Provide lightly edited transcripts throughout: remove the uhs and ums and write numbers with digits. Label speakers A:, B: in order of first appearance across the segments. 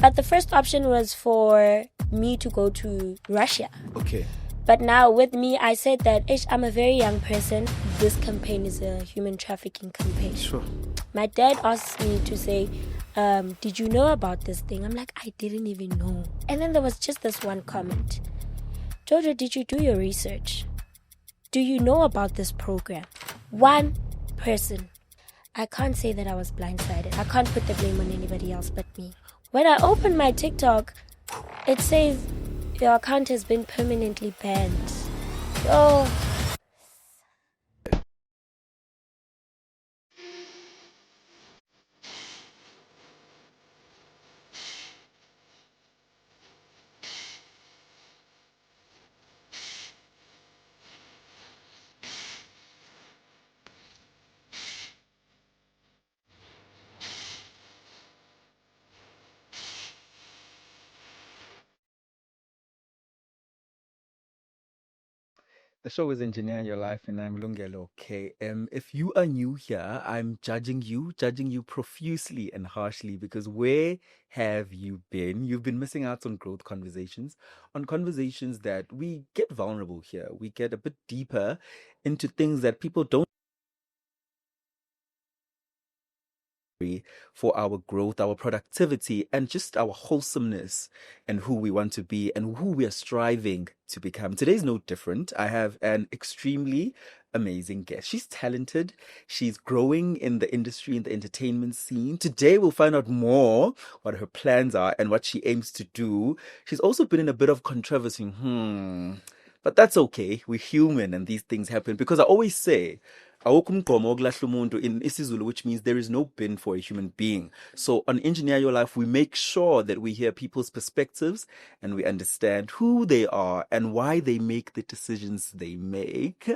A: But the first option was for me to go to Russia.
B: Okay.
A: But now with me, I said that I'm a very young person. This campaign is a human trafficking campaign.
B: Sure.
A: My dad asked me to say, did you know about this thing? I'm like, I didn't even know. And then there was just this one comment. Jojo, did you do your research? Do you know about this program? One person. I can't say that I was blindsided. I can't put the blame on anybody else but me. When I opened my TikTok, it says your account has been permanently banned. Oh.
B: The show is Engineer Your Life, and I'm Lungelo. Okay. If you are new here, I'm judging you profusely and harshly because where have you been? You've been missing out on growth conversations, on conversations that we get vulnerable here. We get a bit deeper into things that people don't for our growth, our productivity, and just our wholesomeness and who we want to be and who we are striving to become. Today's no different. I have an extremely amazing guest. She's talented. She's growing in the industry, in the entertainment scene. Today, we'll find out more what her plans are and what she aims to do. She's also been in a bit of controversy. But that's okay. We're human and these things happen because I always say, awukho umgqomo wokulahla umuntu in isiZulu, which means there is no bin for a human being. So on Engineer Your Life, we make sure that we hear people's perspectives and we understand who they are and why they make the decisions they make.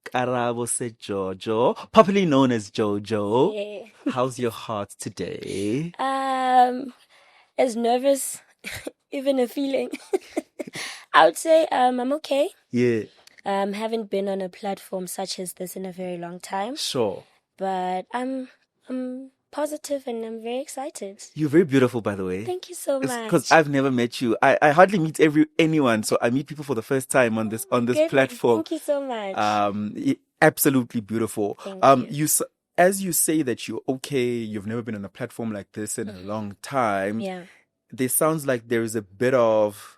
B: Karabo Sejojo, popularly known as Jojo.
A: Yeah.
B: How's your heart today?
A: As nervous, even a feeling. I would say I'm okay.
B: Yeah.
A: Haven't been on a platform such as this in a very long time.
B: Sure.
A: But I'm positive and I'm very excited.
B: You're very beautiful, by the way.
A: Thank you so much.
B: Because I've never met you. I hardly meet anyone, so I meet people for the first time on this platform.
A: Thank you so much.
B: Absolutely beautiful.
A: Thank you.
B: As you say that you're okay, you've never been on a platform like this in a long time.
A: Yeah.
B: There sounds like there is a bit of,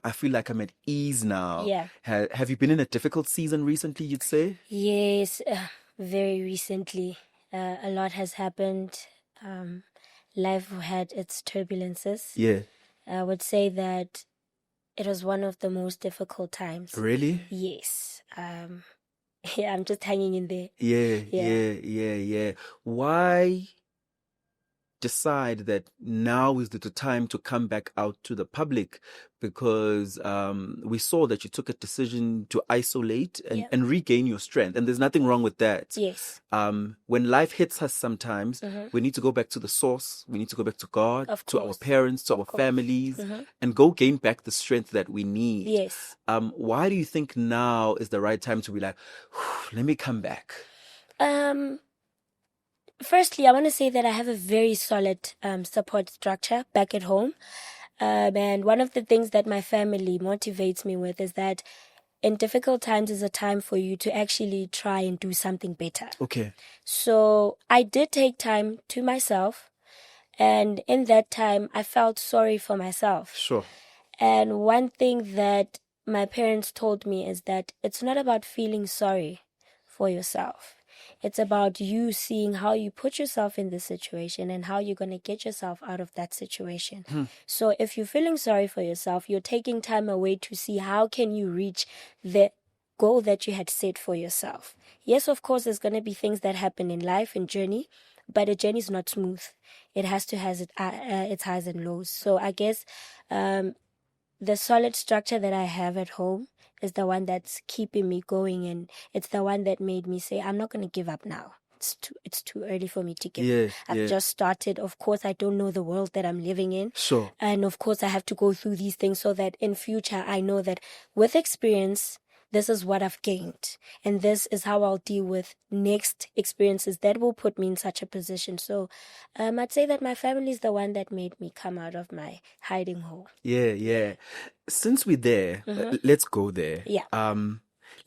B: I feel like I'm at ease now.
A: Yeah.
B: Have you been in a difficult season recently, you'd say?
A: Yes, very recently. A lot has happened. Life had its turbulences.
B: Yeah.
A: I would say that it was one of the most difficult times.
B: Really?
A: Yes. Yeah, I'm just hanging in there.
B: Yeah. Why decide that now is the time to come back out to the public? Because we saw that you took a decision to isolate and regain your strength, and there's nothing wrong with that.
A: Yes.
B: When life hits us sometimes, we need to go back to the source. We need to go back to God, to our parents, to our families, and go gain back the strength that we need.
A: Yes.
B: Why do you think now is the right time to be like, let me come back?
A: Firstly, I want to say that I have a very solid support structure back at home. And one of the things that my family motivates me with is that in difficult times is a time for you to actually try and do something better.
B: Okay.
A: So I did take time to myself. And in that time, I felt sorry for myself.
B: Sure.
A: And one thing that my parents told me is that it's not about feeling sorry for yourself. It's about you seeing how you put yourself in this situation and how you're going to get yourself out of that situation. So if you're feeling sorry for yourself, you're taking time away to see how can you reach the goal that you had set for yourself. Yes, of course, there's going to be things that happen in life and journey, but a journey is not smooth. It has to have its highs and lows. So I guess the solid structure that I have at home is the one that's keeping me going, and it's the one that made me say, I'm not going to give up now. It's too early for me to give up. I've just started. Of course, I don't know the world that I'm living in.
B: Sure.
A: And of course, I have to go through these things so that in future, I know that with experience, this is what I've gained, and this is how I'll deal with next experiences that will put me in such a position. So I'd say that my family is the one that made me come out of my hiding hole.
B: Yeah. Since we're there, let's go there.
A: Yeah.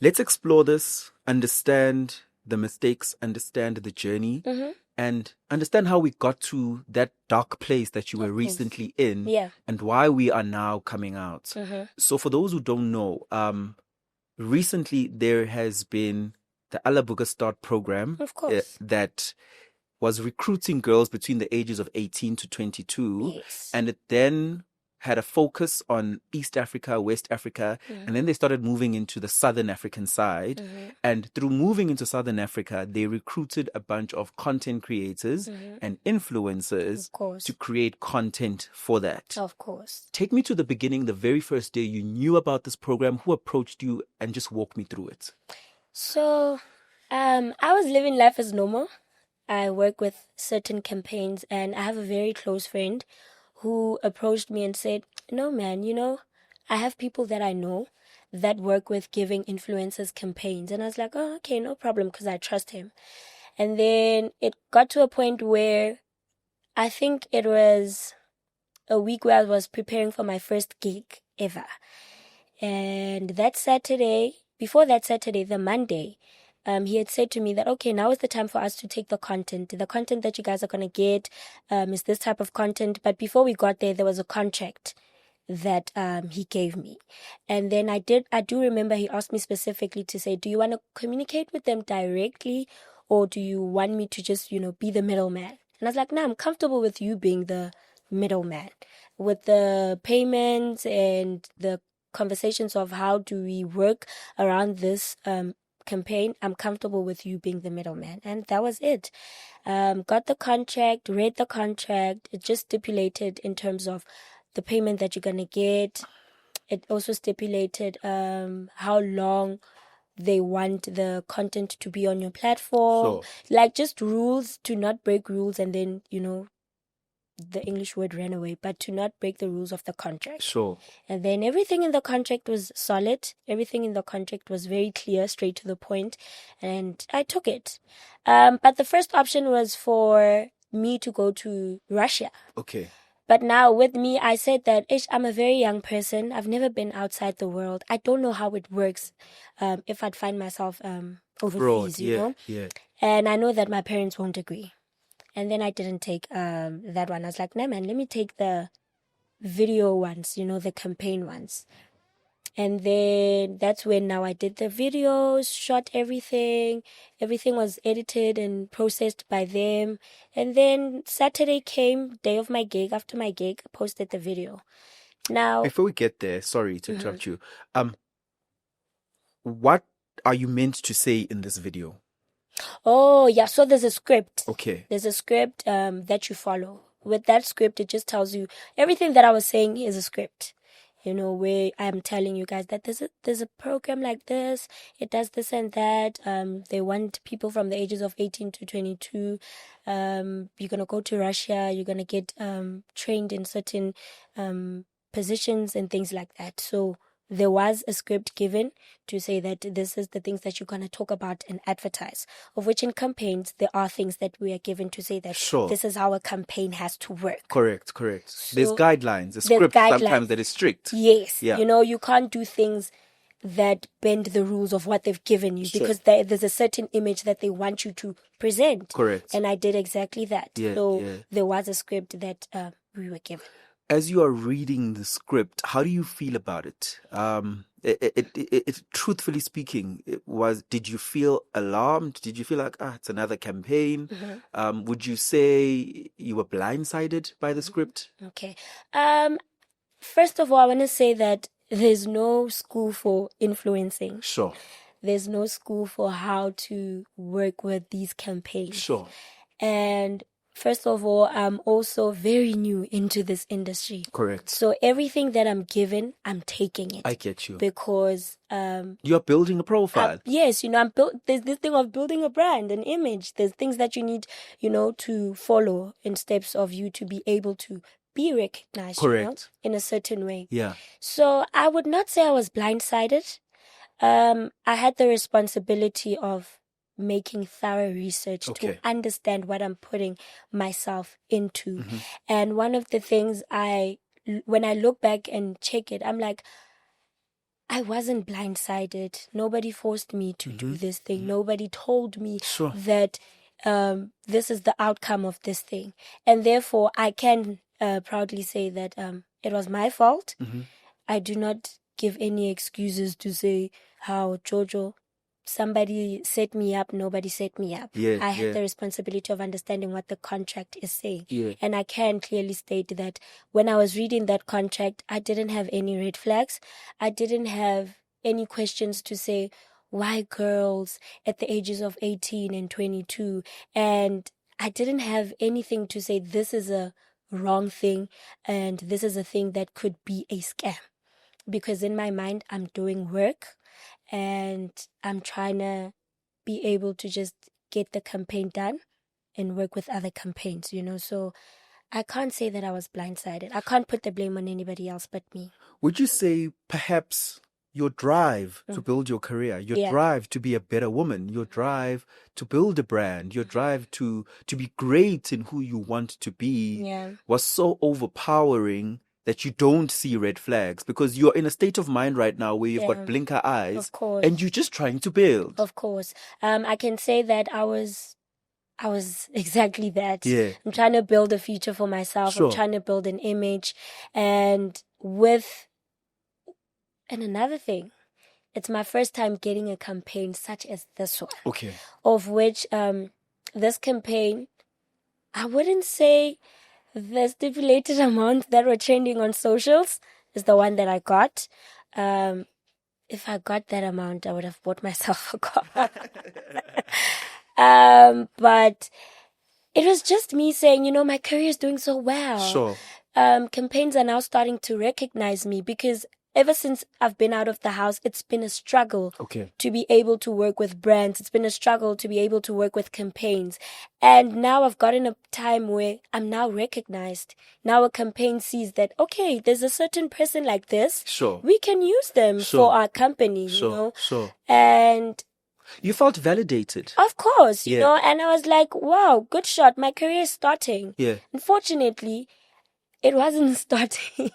B: Let's explore this, understand the mistakes, understand the journey, and understand how we got to that dark place that you were recently in, and why we are now coming out. So for those who don't know, recently there has been the Kealeboga Start program,
A: of course,
B: that was recruiting girls between the ages of 18 to 22.
A: Yes.
B: And it then had a focus on East Africa, West Africa, and then they started moving into the Southern African side. And through moving into Southern Africa, they recruited a bunch of content creators and influencers to create content for that.
A: Of course.
B: Take me to the beginning, the very first day you knew about this program, who approached you, and just walk me through it.
A: So, I was living life as normal. I work with certain campaigns, and I have a very close friend who approached me and said, no, man, I have people that I know that work with giving influencers campaigns. And I was like, oh, okay, no problem, because I trust him. And then it got to a point where I think it was a week where I was preparing for my first gig ever. And that Saturday, before that Saturday, the Monday, he had said to me that, okay, now is the time for us to take the content. The content that you guys are going to get is this type of content. But before we got there was a contract that he gave me. And then I do remember he asked me specifically to say, do you want to communicate with them directly, or do you want me to just, be the middleman? And I was like, no, I'm comfortable with you being the middleman. With the payments and the conversations of how do we work around this campaign, I'm comfortable with you being the middleman. And that was it. Got the contract, read the contract. It just stipulated in terms of the payment that you're going to get. It also stipulated how long they want the content to be on your platform. Like just rules to not break rules, and then, the English word ran away, but to not break the rules of the contract.
B: Sure.
A: And then everything in the contract was solid. Everything in the contract was very clear, straight to the point. And I took it. But the first option was for me to go to Russia.
B: Okay.
A: But now with me, I said that I'm a very young person. I've never been outside the world. I don't know how it works if I'd find myself overseas, you know?
B: Yeah.
A: And I know that my parents won't agree. And then I didn't take that one. I was like, no, man, let me take the video ones, the campaign ones. And then that's when now I did the videos, shot everything. Everything was edited and processed by them. And then Saturday came, day of my gig. After my gig, I posted the video. Now,
B: before we get there, sorry to interrupt you. What are you meant to say in this video?
A: Oh, yeah. So there's a script.
B: Okay.
A: There's a script that you follow. With that script, it just tells you everything that I was saying is a script. Where I'm telling you guys that there's a program like this. It does this and that. They want people from the ages of 18 to 22. You're going to go to Russia. You're going to get trained in certain positions and things like that. So there was a script given to say that this is the things that you're going to talk about and advertise, of which in campaigns, there are things that we are given to say that this is how a campaign has to work.
B: Correct.
A: So
B: there's guidelines, a script sometimes that is strict.
A: Yes. Yeah. You can't do things that bend the rules of what they've given you because there's a certain image that they want you to present.
B: Correct.
A: And I did exactly that. There was a script that we were given.
B: As you are reading the script, how do you feel about it? It truthfully speaking, did you feel alarmed? Did you feel like, it's another campaign? Mm-hmm. Would you say you were blindsided by the script?
A: Okay. First of all, I want to say that there's no school for influencing.
B: Sure.
A: There's no school for how to work with these campaigns.
B: Sure.
A: And first of all, I'm also very new into this industry.
B: Correct.
A: So everything that I'm given, I'm taking it.
B: I get you.
A: Because
B: you're building a profile.
A: Yes, there's this thing of building a brand, an image. There's things that you need, to follow in steps of you to be able to be recognized.
B: Correct.
A: In a certain way.
B: Yeah.
A: So I would not say I was blindsided. I had the responsibility of making thorough research to
B: Okay.
A: understand what I'm putting myself into.
B: Mm-hmm.
A: And one of the things when I look back and check it, I'm like, I wasn't blindsided. Nobody forced me to do this thing. Nobody told me
B: Sure.
A: that this is the outcome of this thing. And therefore, I can proudly say that it was my fault. I do not give any excuses to say how Jojo, somebody set me up, nobody set me up.
B: Yeah,
A: I had
B: yeah.
A: the responsibility of understanding what the contract is saying.
B: Yeah.
A: And I can clearly state that when I was reading that contract, I didn't have any red flags. I didn't have any questions to say, why girls at the ages of 18 and 22? And I didn't have anything to say, this is a wrong thing and this is a thing that could be a scam. Because in my mind, I'm doing work and I'm trying to be able to just get the campaign done and work with other campaigns, you know. So I can't say that I was blindsided. I can't put the blame on anybody else but me.
B: Would you say perhaps your drive to build your career, your
A: Yeah.
B: drive to be a better woman, your drive to build a brand, your drive to be great in who you want to be
A: Yeah.
B: was so overpowering that you don't see red flags because you're in a state of mind right now where you've
A: Yeah.
B: got blinker eyes
A: Of course.
B: and you're just trying to build.
A: Of course. I can say that I was exactly that.
B: Yeah.
A: I'm trying to build a future for myself.
B: Sure.
A: I'm trying to build an image. And another thing, it's my first time getting a campaign such as this one.
B: Okay.
A: Of which this campaign, I wouldn't say the stipulated amount that were trending on socials is the one that I got. If I got that amount, I would have bought myself a car. But it was just me saying, you know, my career is doing so well.
B: Sure.
A: Campaigns are now starting to recognize me because ever since I've been out of the house, it's been a struggle to be able to work with brands. It's been a struggle to be able to work with campaigns. And now I've gotten a time where I'm now recognized. Now a campaign sees that, okay, there's a certain person like this.
B: Sure.
A: We can use them for our company, you know.
B: Sure.
A: And
B: you felt validated.
A: Of course, you know, and I was like, wow, good shot. My career is starting.
B: Yeah.
A: Unfortunately, it wasn't starting.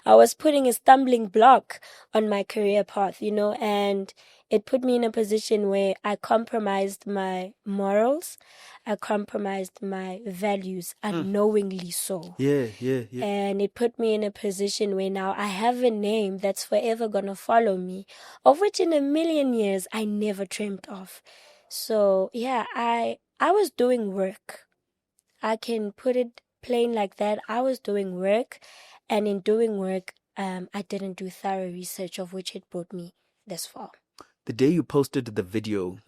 A: I was putting a stumbling block on my career path, you know, and it put me in a position where I compromised my morals. I compromised my values unknowingly so.
B: Yeah.
A: And it put me in a position where now I have a name that's forever going to follow me, of which in a million years I never dreamt of. So, yeah, I was doing work. I can put it plain like that. I was doing work, and in doing work, I didn't do thorough research, of which it brought me this far.
B: The day you posted the video,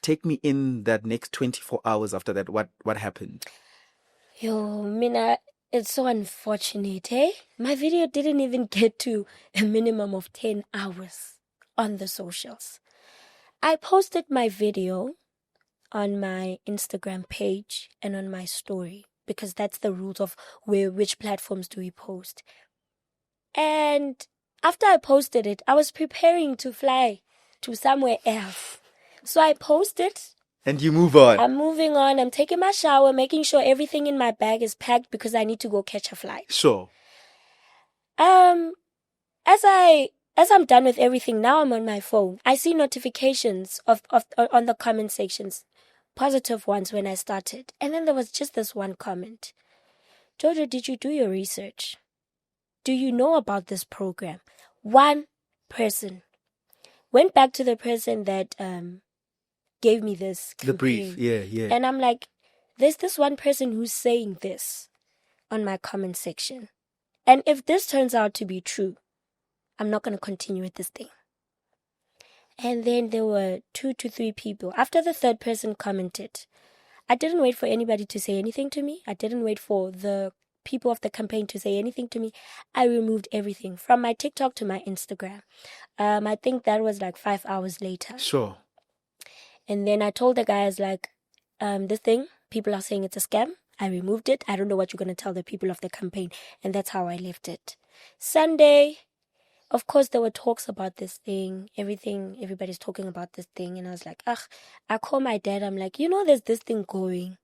B: take me in that next 24 hours after that. What happened?
A: Yo, Mina, it's so unfortunate, eh? My video didn't even get to a minimum of 10 hours on the socials. I posted my video on my Instagram page and on my story because that's the rules of which platforms do we post. And after I posted it, I was preparing to fly to somewhere else. So I posted.
B: And you move on.
A: I'm moving on. I'm taking my shower, making sure everything in my bag is packed because I need to go catch a flight.
B: Sure.
A: As I'm done with everything, now I'm on my phone. I see notifications on the comment sections, positive ones when I started. And then there was just this one comment. Jojo, did you do your research? Do you know about this program? One person. Went back to the person that gave me this campaign.
B: The brief, yeah.
A: And I'm like, there's this one person who's saying this on my comment section. And if this turns out to be true, I'm not going to continue with this thing. And then there were 2 to 3 people. After the third person commented, I didn't wait for anybody to say anything to me. I didn't wait for the people of the campaign to say anything to me. I removed everything from my TikTok to my Instagram. I think that was like 5 hours later.
B: Sure.
A: And then I told the guys like, this thing, people are saying it's a scam. I removed it. I don't know what you're going to tell the people of the campaign. And that's how I left it. Sunday, of course, there were talks about this thing, everybody's talking about this thing. And I was like, I call my dad. I'm like, there's this thing going.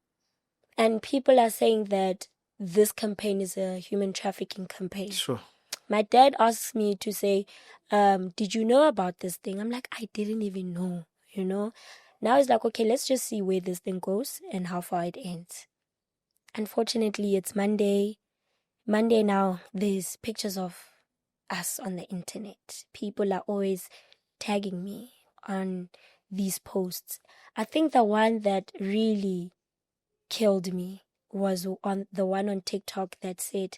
A: And people are saying that this campaign is a human trafficking campaign.
B: Sure.
A: My dad asks me to say, did you know about this thing? I'm like, I didn't even know, Now it's like, okay, let's just see where this thing goes and how far it ends. Unfortunately, it's Monday. Monday now, there's pictures of us on the internet. People are always tagging me on these posts. I think the one that really killed me was on the one on TikTok that said,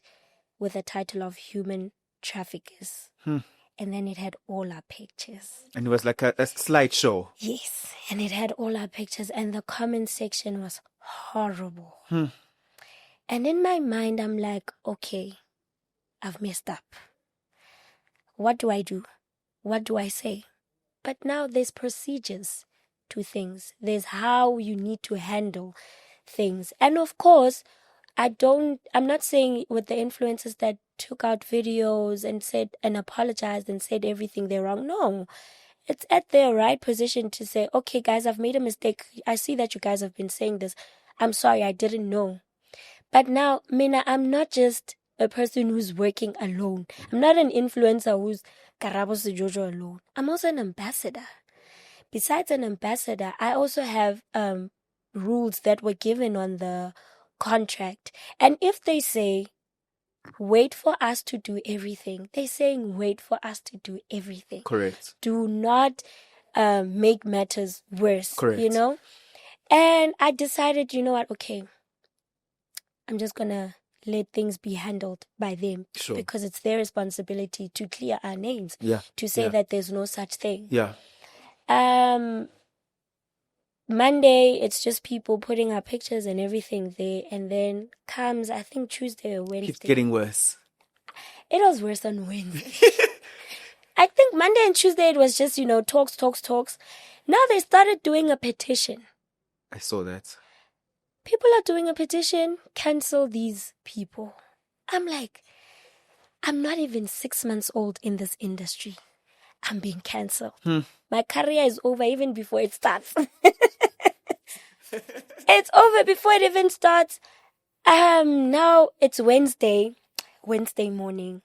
A: with the title of Human Traffickers. And then it had all our pictures.
B: And it was like a slideshow.
A: Yes, and it had all our pictures, and the comment section was horrible. And in my mind, I'm like, okay, I've messed up. What do I do? What do I say? But now there's procedures to things. There's how you need to handle things. And of course, I'm not saying with the influencers that took out videos and said and apologized and said everything they're wrong. No, it's at their right position to say, okay, guys, I've made a mistake. I see that you guys have been saying this. I'm sorry, I didn't know. But now, Mina, I'm not just a person who's working alone. I'm not an influencer who's Karabo Sejojo alone. I'm also an ambassador. Besides an ambassador, I also have rules that were given on the contract. And if they say, wait for us to do everything, they're saying, wait for us to do everything.
B: Correct.
A: Do not make matters worse.
B: Correct.
A: And I decided, you know what, okay, I'm just going to let things be handled by them.
B: Sure.
A: Because it's their responsibility to clear our names.
B: Yeah.
A: To say that there's no such thing.
B: Yeah.
A: Monday, it's just people putting our pictures and everything there. And then comes, I think, Tuesday or Wednesday.
B: Keeps getting worse.
A: It was worse on Wednesday. I think Monday and Tuesday, it was just, talks. Now they started doing a petition.
B: I saw that.
A: People are doing a petition, cancel these people. I'm like, I'm not even 6 months old in this industry. I'm being cancelled. My career is over even before it starts. It's over before it even starts. Now it's Wednesday morning.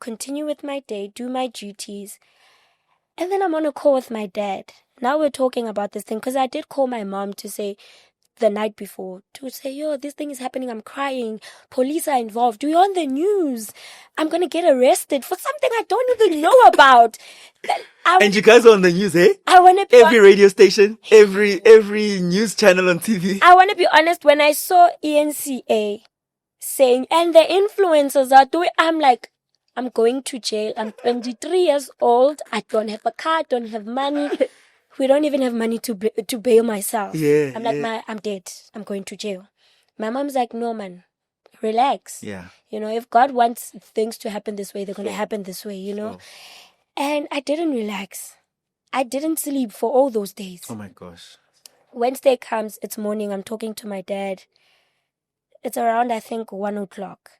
A: Continue with my day, do my duties. And then I'm on a call with my dad. Now we're talking about this thing because I did call my mom to say, the night before, to say, yo, this thing is happening, I'm crying, police are involved, we're on the news, I'm gonna get arrested for something I don't even know about.
B: And you guys are on the news, eh?
A: I wanna be
B: every radio station, every news channel on TV.
A: I wanna be honest, when I saw ENCA saying, and the influencers are doing, I'm like, I'm going to jail, I'm 23 years old, I don't have a car, I don't have money. We don't even have money to bail myself.
B: Yeah,
A: I'm like, I'm dead. I'm going to jail. My mom's like, no, man, relax.
B: Yeah.
A: If God wants things to happen this way, they're going to happen this way,
B: Sure.
A: And I didn't relax. I didn't sleep for all those days.
B: Oh, my gosh.
A: Wednesday comes, it's morning. I'm talking to my dad. It's around, I think, 1 o'clock.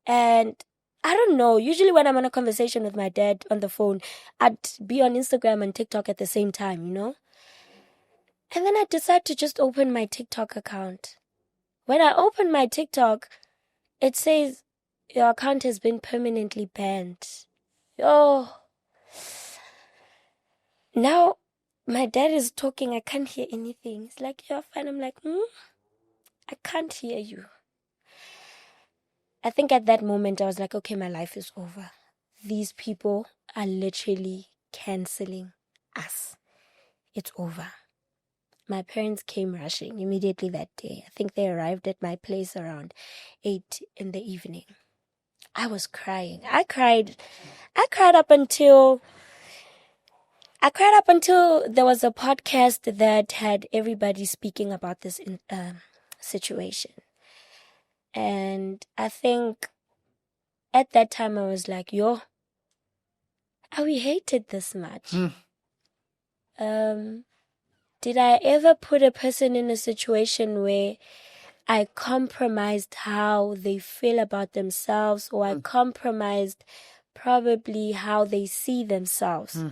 A: And I don't know. Usually when I'm on a conversation with my dad on the phone, I'd be on Instagram and TikTok at the same time, And then I decided to just open my TikTok account. When I open my TikTok, it says, your account has been permanently banned. Oh. Now, my dad is talking. I can't hear anything. He's like, you're fine. I'm like, I can't hear you. I think at that moment, I was like, okay, my life is over. These people are literally canceling us. It's over. My parents came rushing immediately that day. I think they arrived at my place around 8 in the evening. I was crying. I cried up until there was a podcast that had everybody speaking about this situation. And I think at that time I was like, yo, are we hated this much? Did I ever put a person in a situation where I compromised how they feel about themselves, or I compromised probably how they see themselves.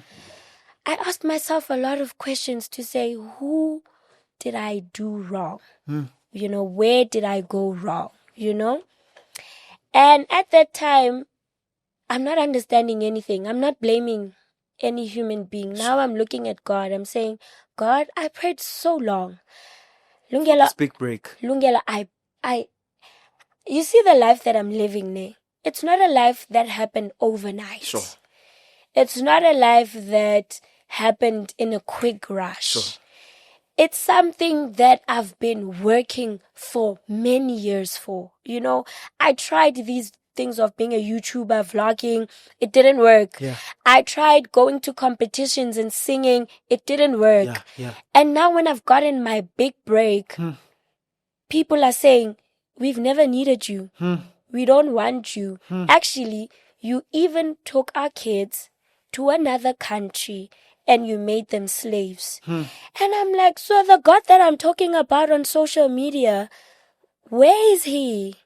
A: I asked myself a lot of questions to say, who did I do wrong? You know, where did I go wrong? You know? And at that time, I'm not understanding anything. I'm not blaming any human being. Now I'm looking at God. I'm saying, God, I prayed so long. Lungelo,
B: This big break.
A: Lungelo, you see the life that I'm living now. It's not a life that happened overnight.
B: Sure.
A: It's not a life that happened in a quick rush.
B: Sure.
A: It's something that I've been working for many years for. You know, I tried these things of being a YouTuber, vlogging. It didn't work.
B: Yeah.
A: I tried going to competitions and singing. It didn't work.
B: Yeah.
A: And now when I've gotten my big break, people are saying, we've never needed you. We don't want you. Actually, you even took our kids to another country and you made them slaves. And I'm like, so the God that I'm talking about on social media, where is he?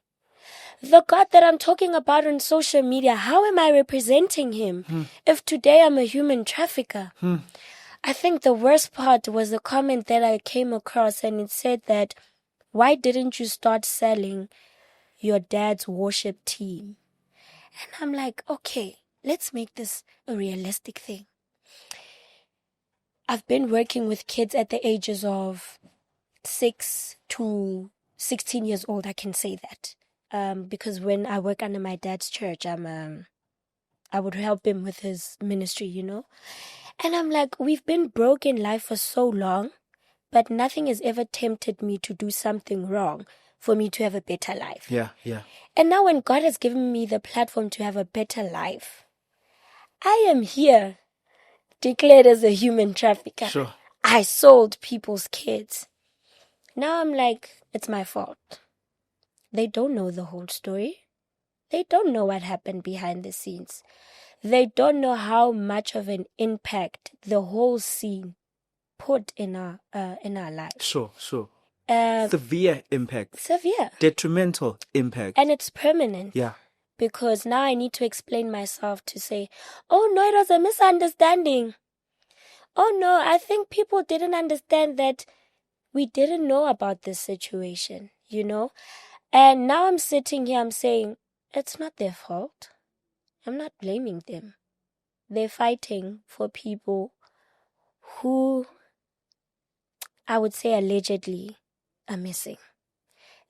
A: The God that I'm talking about on social media, how am I representing him if today I'm a human trafficker? I think the worst part was a comment that I came across, and it said that, why didn't you start selling your dad's worship team? And I'm like, okay, let's make this a realistic thing. I've been working with kids at the ages of 6 to 16 years old. I can say that. Because when I work under my dad's church, I would help him with his ministry, you know. And I'm like, we've been broke in life for so long, but nothing has ever tempted me to do something wrong for me to have a better life.
B: Yeah.
A: And now when God has given me the platform to have a better life, I am here declared as a human trafficker.
B: Sure.
A: I sold people's kids. Now I'm like, it's my fault. They don't know the whole story. They don't know what happened behind the scenes. They don't know how much of an impact the whole scene put in our lives.
B: Sure. Severe impact.
A: Severe.
B: Detrimental impact.
A: And it's permanent.
B: Yeah.
A: Because now I need to explain myself to say, oh no, it was a misunderstanding. Oh no, I think people didn't understand that we didn't know about this situation, you know? And now I'm sitting here, I'm saying, it's not their fault. I'm not blaming them. They're fighting for people who, I would say allegedly, are missing.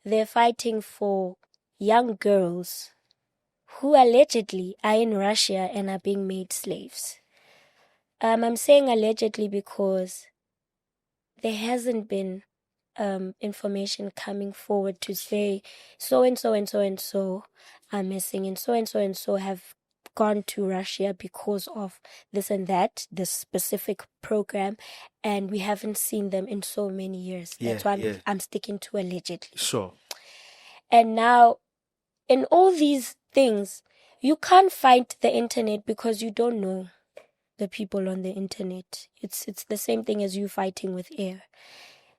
A: They're fighting for young girls who allegedly are in Russia and are being made slaves. I'm saying allegedly because there hasn't been information coming forward to say so and so and so and so are missing, and so have gone to Russia because of this and that, this specific program, and we haven't seen them in so many years. That's why I'm sticking to allegedly.
B: Sure.
A: And now, in all these things, you can't fight the internet because you don't know the people on the internet. It's the same thing as you fighting with air.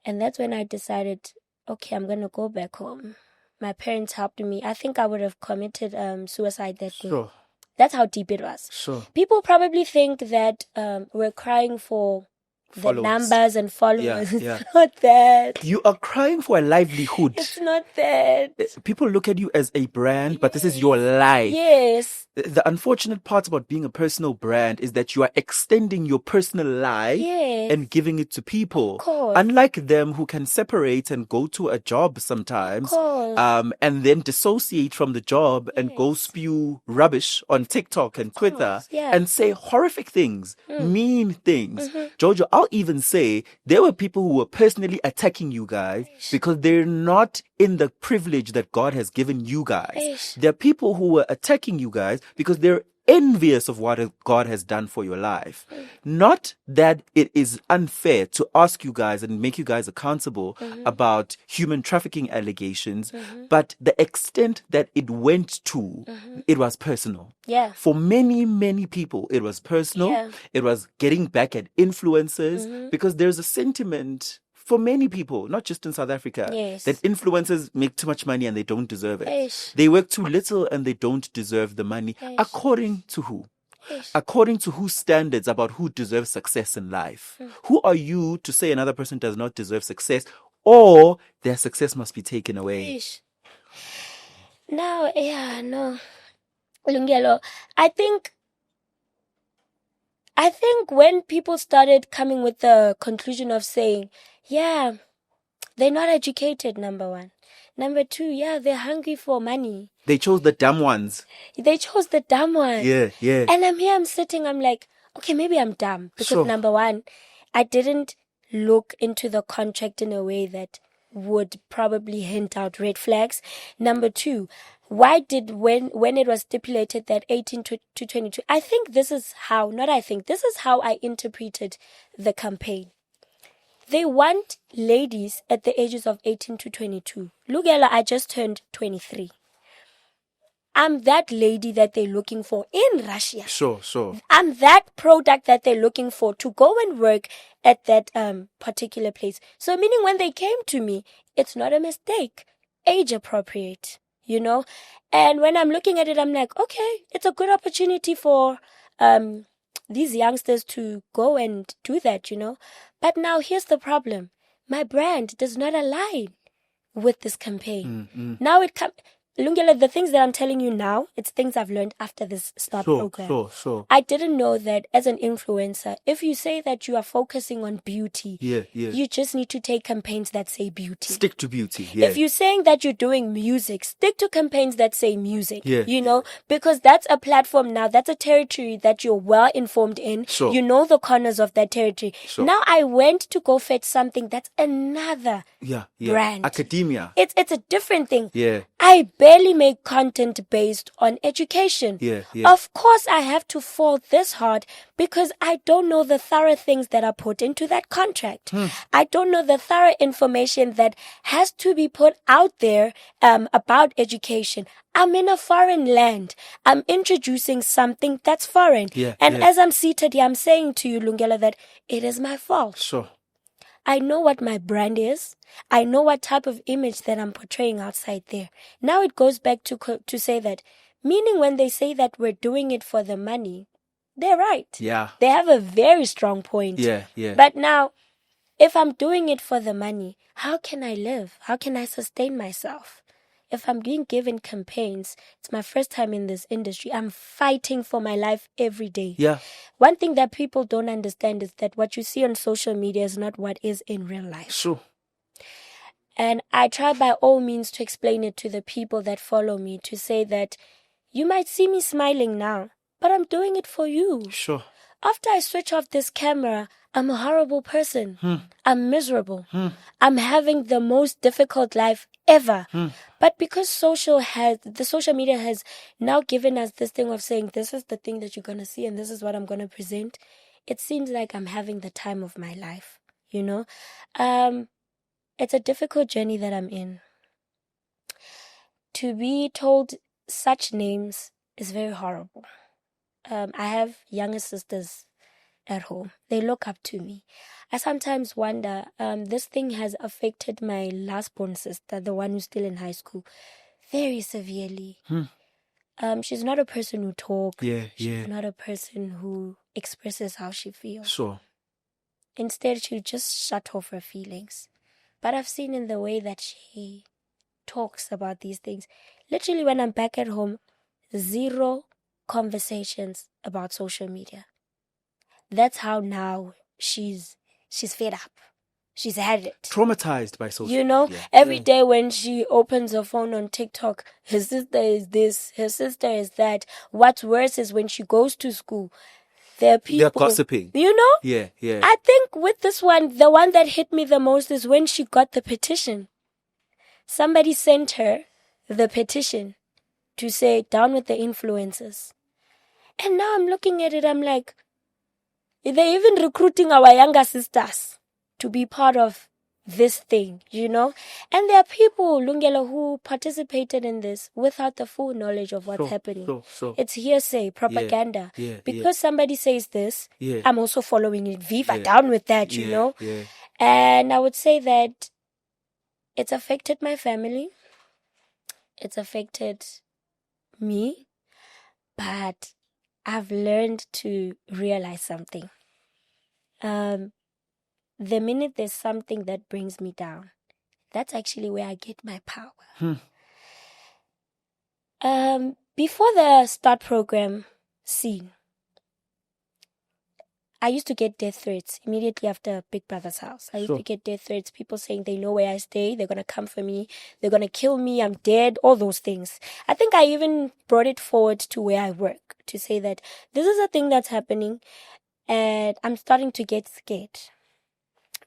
A: And that's when I decided, okay, I'm going to go back home. My parents helped me. I think I would have committed suicide that day.
B: Sure.
A: That's how deep it was.
B: Sure.
A: People probably think that we're crying for the numbers and followers.
B: Yeah.
A: It's not that.
B: You are crying for a livelihood.
A: It's not that.
B: People look at you as a brand, but this is your life.
A: Yes.
B: The unfortunate part about being a personal brand is that you are extending your personal life and giving it to people. Unlike them who can separate and go to a job sometimes, and then dissociate from the job and go spew rubbish on TikTok and Twitter and say horrific things, mean things. Jojo, I'll even say there were people who were personally attacking you guys because they're not in the privilege that God has given you guys. There are people who were attacking you guys because they're envious of what God has done for your life. Not that it is unfair to ask you guys and make you guys accountable about human trafficking allegations, but the extent that it went to, it was personal.
A: Yeah.
B: For many, many people, it was personal. It was getting back at influencers because there's a sentiment for many people, not just in South Africa,
A: Yes.
B: that influencers make too much money and they don't deserve it.
A: Eish.
B: They work too little and they don't deserve the money.
A: Eish.
B: According to who?
A: Eish.
B: According to whose standards about who deserves success in life? Who are you to say another person does not deserve success or their success must be taken away?
A: Eish. Now, yeah, no. Lungelo, I think when people started coming with the conclusion of saying, yeah, they're not educated, number one. Number two, yeah, they're hungry for money.
B: They chose the dumb ones.
A: They chose the dumb one.
B: Yeah.
A: And I'm sitting, I'm like, okay, maybe I'm dumb. Because
B: Sure.
A: number one, I didn't look into the contract in a way that would probably hint out red flags. Number two, why did when it was stipulated that 18 to 22, this is how I interpreted the campaign. They want ladies at the ages of 18 to 22. Lungelo, I just turned 23. I'm that lady that they're looking for in Russia.
B: Sure.
A: I'm that product that they're looking for to go and work at that particular place. So meaning when they came to me, it's not a mistake. Age appropriate, you know? And when I'm looking at it, I'm like, okay, it's a good opportunity for these youngsters to go and do that, you know? But now here's the problem. My brand does not align with this campaign. Now it comes... Lungelo, the things that I'm telling you now, it's things I've learned after this START program.
B: Sure.
A: I didn't know that as an influencer, if you say that you are focusing on beauty, you just need to take campaigns that say beauty.
B: Stick to beauty. Yeah.
A: If you're saying that you're doing music, stick to campaigns that say music.
B: Yeah.
A: You know, because that's a platform now, that's a territory that you're well informed in.
B: Sure.
A: You know the corners of that territory.
B: Sure.
A: Now I went to go fetch something that's another brand.
B: Academia.
A: It's a different thing.
B: Yeah.
A: I barely make content based on education.
B: Yeah.
A: Of course, I have to fall this hard because I don't know the thorough things that are put into that contract. I don't know the thorough information that has to be put out there about education. I'm in a foreign land. I'm introducing something that's foreign. As I'm seated here, I'm saying to you, Lungelo, that it is my fault.
B: Sure.
A: I know what my brand is. I know what type of image that I'm portraying outside there. Now it goes back to say that, meaning when they say that we're doing it for the money, they're right.
B: Yeah.
A: They have a very strong point.
B: Yeah.
A: But now, if I'm doing it for the money, how can I live? How can I sustain myself? If I'm being given campaigns, it's my first time in this industry. I'm fighting for my life every day.
B: Yeah.
A: One thing that people don't understand is that what you see on social media is not what is in real life.
B: Sure.
A: And I try by all means to explain it to the people that follow me, to say that you might see me smiling now, but I'm doing it for you.
B: Sure.
A: After I switch off this camera, I'm a horrible person. I'm miserable. I'm having the most difficult life ever. But because the social media has now given us this thing of saying, this is the thing that you're going to see and this is what I'm going to present, it seems like I'm having the time of my life, you know? It's a difficult journey that I'm in. To be told such names is very horrible. I have younger sisters at home. They look up to me. I sometimes wonder, this thing has affected my last-born sister, the one who's still in high school, very severely. She's not a person who talks. She's not a person who expresses how she feels.
B: Sure.
A: Instead, she'll just shut off her feelings. But I've seen in the way that she talks about these things. Literally, when I'm back at home, zero conversations about social media. That's how now she's fed up. She's had it.
B: Traumatized by social media.
A: You know, every day when she opens her phone on TikTok, her sister is this, her sister is that. What's worse is when she goes to school, there are people...
B: They're gossiping.
A: You know?
B: Yeah.
A: I think with this one, the one that hit me the most is when she got the petition. Somebody sent her the petition to say, down with the influencers. And now I'm looking at it, I'm like, they're even recruiting our younger sisters to be part of this thing, you know? And there are people, Lungelo, who participated in this without the full knowledge of what's happening. It's hearsay, propaganda. Because somebody says this, I'm also following it. Viva, down with that, you know? And I would say that it's affected my family. It's affected me. But I've learned to realize something. The minute there's something that brings me down, that's actually where I get my power. Before the start program scene, I used to get death threats immediately after Big Brother's house. I used to get death threats, people saying they know where I stay, they're going to come for me, they're going to kill me, I'm dead, all those things. I think I even brought it forward to where I work to say that this is a thing that's happening and I'm starting to get scared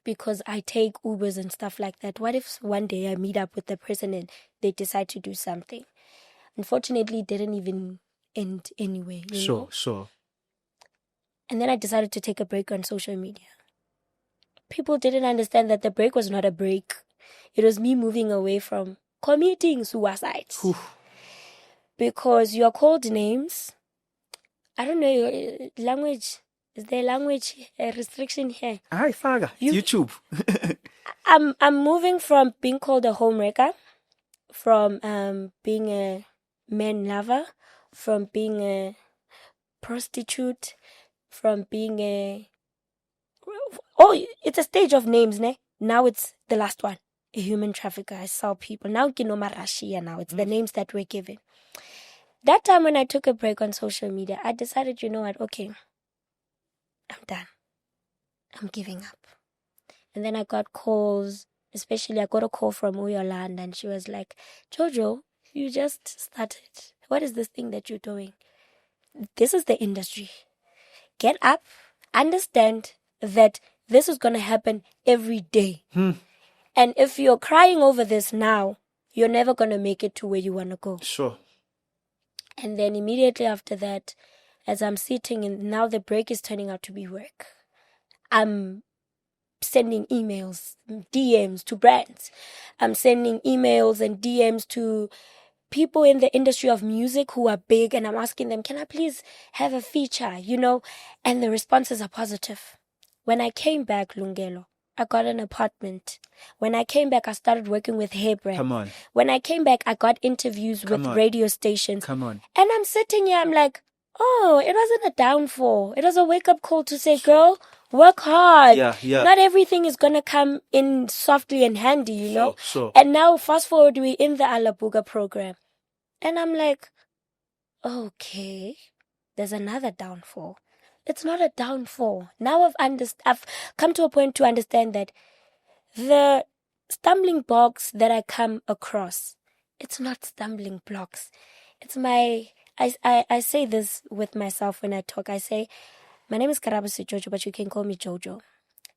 A: because I take Ubers and stuff like that. What if one day I meet up with the person and they decide to do something? Unfortunately, it didn't even end anyway. You know?
B: Sure.
A: And then I decided to take a break on social media. People didn't understand that the break was not a break. It was me moving away from committing suicide. Because you are called names. I don't know your language. Is there language restriction here?
B: Hi, Faga. YouTube.
A: I'm moving from being called a homewrecker, from being a man lover, from being a prostitute, from being a... Oh, it's a stage of names, ne? Now it's the last one. A human trafficker. I saw people. Now Rashia now. It's the names that we're given. That time when I took a break on social media, I decided, you know what? Okay, I'm done. I'm giving up. And then I got calls, especially I got a call from Uyolanda, and she was like, Jojo, you just started. What is this thing that you're doing? This is the industry. Get up, understand that this is going to happen every day. And if you're crying over this now, you're never going to make it to where you want to go.
B: Sure.
A: And then immediately after that, as I'm sitting, and now the break is turning out to be work. I'm sending emails, DMs to brands. I'm sending emails and DMs to people in the industry of music who are big, and I'm asking them, can I please have a feature, you know? And the responses are positive. When I came back, Lungelo, I got an apartment. When I came back, I started working with hair brands.
B: Come on.
A: When I came back, I got interviews with radio stations.
B: Come on.
A: And I'm sitting here, I'm like, oh, it wasn't a downfall. It was a wake-up call to say, girl, work hard.
B: Yeah.
A: Not everything is going to come in softly and handy, you know?
B: Sure.
A: And now, fast forward, we're in the Kealeboga program. And I'm like, okay, there's another downfall. It's not a downfall. Now I've come to a point to understand that the stumbling blocks that I come across, it's not stumbling blocks. It's I say this with myself when I talk. I say, my name is Karabo Sejojo, but you can call me Jojo.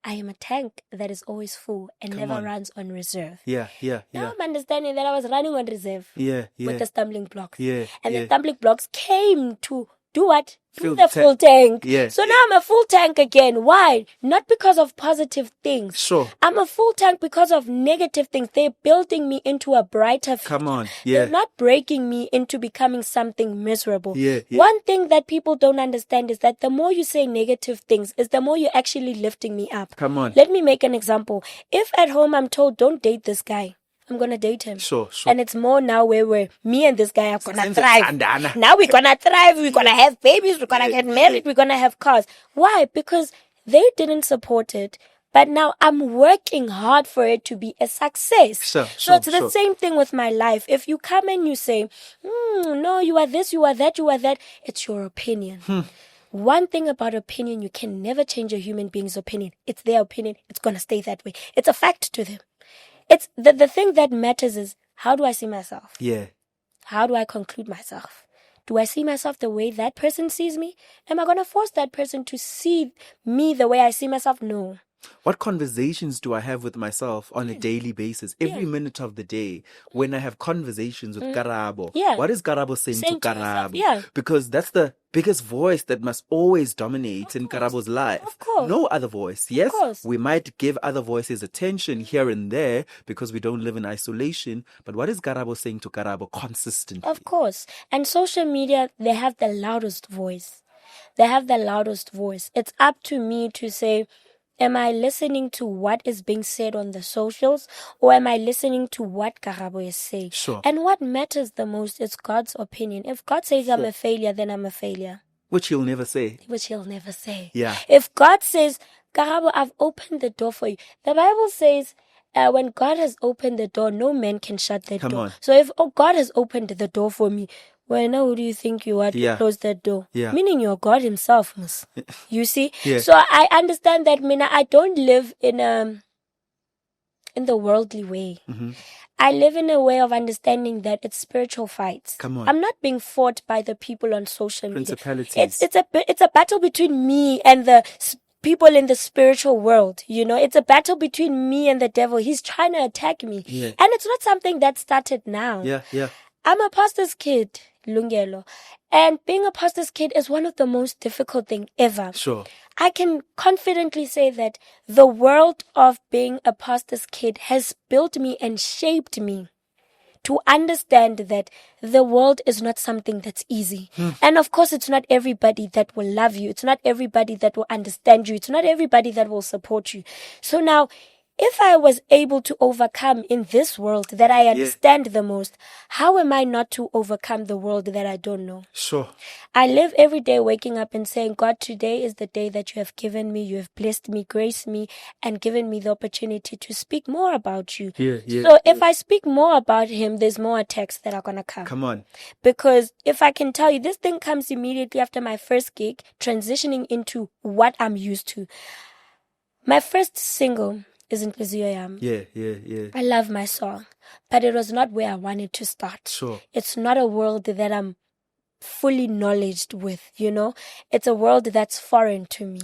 A: I am a tank that is always full and never runs on reserve.
B: Yeah.
A: Now I'm understanding that I was running on reserve with the stumbling blocks.
B: The
A: stumbling blocks came to do what?
B: Fill
A: the full tank.
B: Yeah.
A: So now I'm a full tank again. Why? Not because of positive things.
B: Sure.
A: I'm a full tank because of negative things. They're building me into a brighter future.
B: Come on. Yeah.
A: They're not breaking me into becoming something miserable.
B: Yeah.
A: One thing that people don't understand is that the more you say negative things, is the more you're actually lifting me up.
B: Come on.
A: Let me make an example. If at home I'm told, don't date this guy, I'm going to date him.
B: Sure.
A: And it's more now where me and this guy are going to thrive. Now we're going to thrive. We're going to have babies. We're going to get married. We're going to have cars. Why? Because they didn't support it. But now I'm working hard for it to be a success. So it's the same thing with my life. If you come and you say, no, you are this, you are that, you are that, it's your opinion. One thing about opinion, you can never change a human being's opinion. It's their opinion. It's going to stay that way. It's a fact to them. It's the thing that matters is, how do I see myself?
B: Yeah.
A: How do I conclude myself? Do I see myself the way that person sees me? Am I going to force that person to see me the way I see myself? No.
B: What conversations do I have with myself on a daily basis, every minute of the day, when I have conversations with Karabo?
A: Yeah.
B: What is Karabo saying to Karabo?
A: Yeah.
B: Because that's the biggest voice that must always dominate in Karabo's life.
A: Of course.
B: No other voice. Yes, we might give other voices attention here and there because we don't live in isolation. But what is Karabo saying to Karabo consistently?
A: Of course. And social media, they have the loudest voice. They have the loudest voice. It's up to me to say, Am I listening to what is being said on the socials, or am I listening to what Karabo is saying?
B: Sure.
A: And what matters the most is God's opinion. If God says I'm a failure, then I'm a failure.
B: Which he'll never say.
A: Which he'll never say.
B: Yeah.
A: If God says, Karabo, I've opened the door for you. The Bible says, when God has opened the door, no man can shut that
B: Come
A: door.
B: on.
A: So if God has opened the door for me, well, now who do you think you are to close that door?
B: Yeah.
A: Meaning you're God himself, Mus. You see?
B: Yeah.
A: So I understand that, Mina, I don't live in the worldly way.
B: Mm-hmm.
A: I live in a way of understanding that it's spiritual fights.
B: Come on.
A: I'm not being fought by the people on social media.
B: Principalities.
A: It's a battle between me and the people in the spiritual world. You know, it's a battle between me and the devil. He's trying to attack me.
B: Yeah.
A: And it's not something that started now.
B: Yeah, yeah.
A: I'm a pastor's kid, Lungelo. And being a pastor's kid is one of the most difficult things ever.
B: Sure.
A: I can confidently say that the world of being a pastor's kid has built me and shaped me to understand that the world is not something that's easy. And of course, it's not everybody that will love you. It's not everybody that will understand you. It's not everybody that will support you. So now, if I was able to overcome in this world that I understand the most, how am I not to overcome the world that I don't know?
B: Sure.
A: I live every day waking up and saying, God, today is the day that you have given me. You have blessed me, graced me, and given me the opportunity to speak more about you. So if I speak more about him, there's more attacks that are going to come.
B: Come on.
A: Because if I can tell you, this thing comes immediately after my first gig, transitioning into what I'm used to. My first single is Nkliziyo Yami.
B: Yeah.
A: I love my song, but it was not where I wanted to start.
B: Sure.
A: It's not a world that I'm fully knowledged with, you know. It's a world that's foreign to me.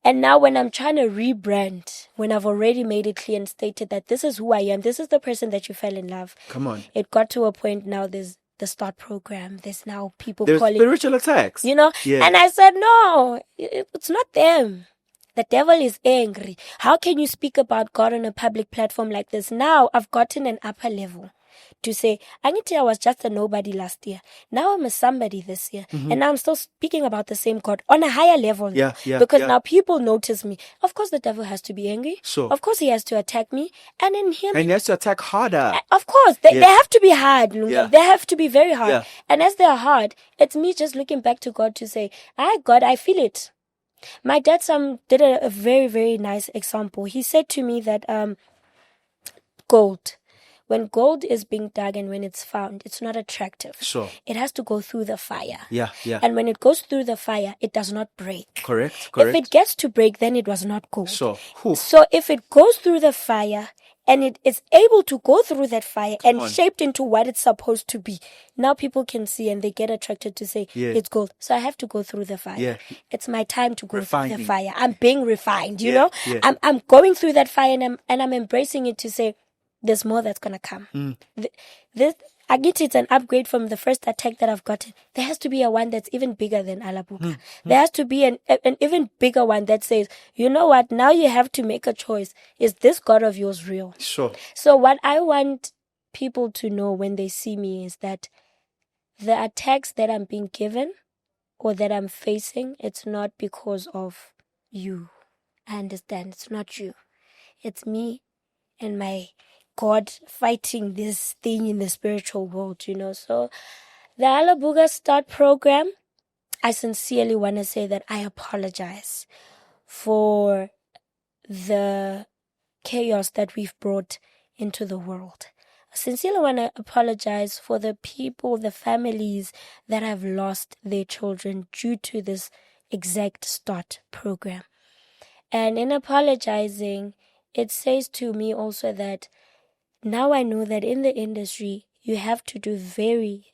A: And now when I'm trying to rebrand, when I've already made it clear and stated that this is who I am, this is the person that you fell in love.
B: Come on.
A: It got to a point now there's the start program. There's now people
B: There's
A: calling
B: spiritual attacks.
A: You know?
B: Yeah.
A: And I said, no, it's not them. The devil is angry. How can you speak about God on a public platform like this? Now I've gotten an upper level to say, Angithi, I was just a nobody last year. Now I'm a somebody this year. And now I'm still speaking about the same God on a higher level.
B: Yeah.
A: Because now people notice me. Of course the devil has to be angry.
B: Sure.
A: Of course he has to attack me. And in him...
B: And he has to attack harder.
A: Of course. They have to be hard.
B: Yeah.
A: They have to be very hard.
B: Yeah.
A: And as they are hard, it's me just looking back to God to say, God, I feel it. My dad did a very, very nice example. He said to me that gold, when gold is being dug and when it's found, it's not attractive.
B: Sure.
A: It has to go through the fire.
B: Yeah.
A: And when it goes through the fire, it does not break.
B: Correct.
A: If it gets to break, then it was not gold.
B: Sure.
A: So if it goes through the fire and it is able to go through that fire and shaped into what it's supposed to be, now people can see and they get attracted to say, it's gold. So I have to go through the fire.
B: Yeah.
A: It's my time to go through the
B: Refining.
A: fire. I'm being refined, you know?
B: Yeah.
A: I'm going through that fire and I'm embracing it to say, there's more that's going to come. I get it's an upgrade from the first attack that I've gotten. There has to be a one that's even bigger than Alabuka. There has to be an even bigger one that says, you know what, now you have to make a choice. Is this God of yours real?
B: Sure.
A: So what I want people to know when they see me is that the attacks that I'm being given or that I'm facing, it's not because of you. I understand. It's not you. It's me and my God fighting this thing in the spiritual world, you know. So the Kealeboga Start program, I sincerely want to say that I apologize for the chaos that we've brought into the world. I sincerely want to apologize for the people, the families that have lost their children due to this exact Start program. And in apologizing, it says to me also that now I know that in the industry, you have to do very